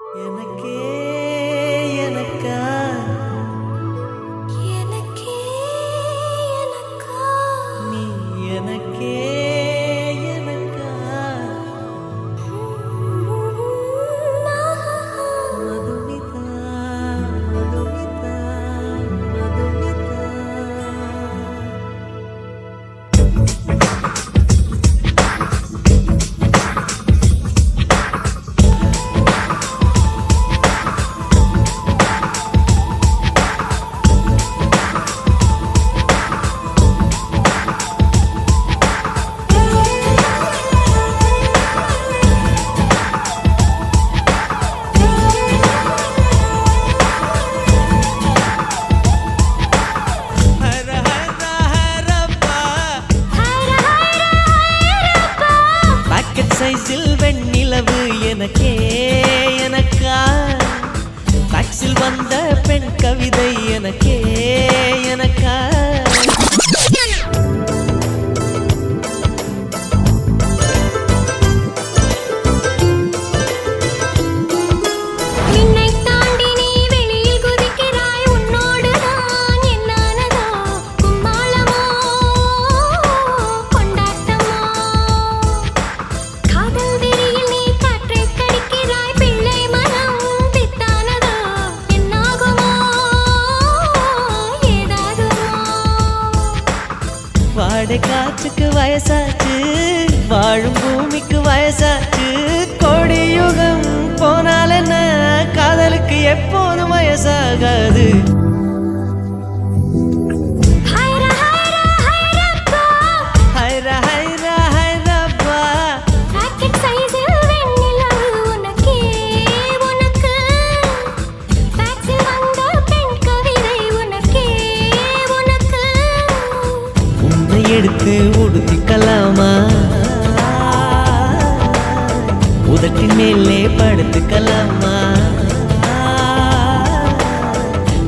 எனக்கே எனக்கா எனக்கே எனக்கா நீ எனக்கே எனக்கா மதுமிதா மதுமிதா மதுமிதா சைஸில் வெண்ணிலவு எனக்கே எனக்கா டாக்ஸில் வந்த பெண் கவிதை எனக்கே எனக்கா வாடை காற்றுக்கு வயசாச்சு வாழும் பூமிக்கு வயசாச்சு கோடி யுகம் போனால் என்ன காதலுக்கு எப்போதும் வயசாகாது எடுத்து உடுத்திக்கலாமா உதட்டின் மேலே படுத்துக்கலாமா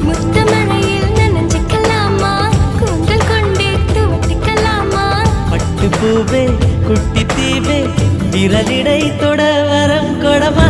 முத்தமழையில் நனைஞ்சுக்கலாமா கூந்தல் கொண்டு துவட்டிக்கலாமா பட்டு பூவே குட்டி தீவே விரலிடை தொட வரம் கொடமா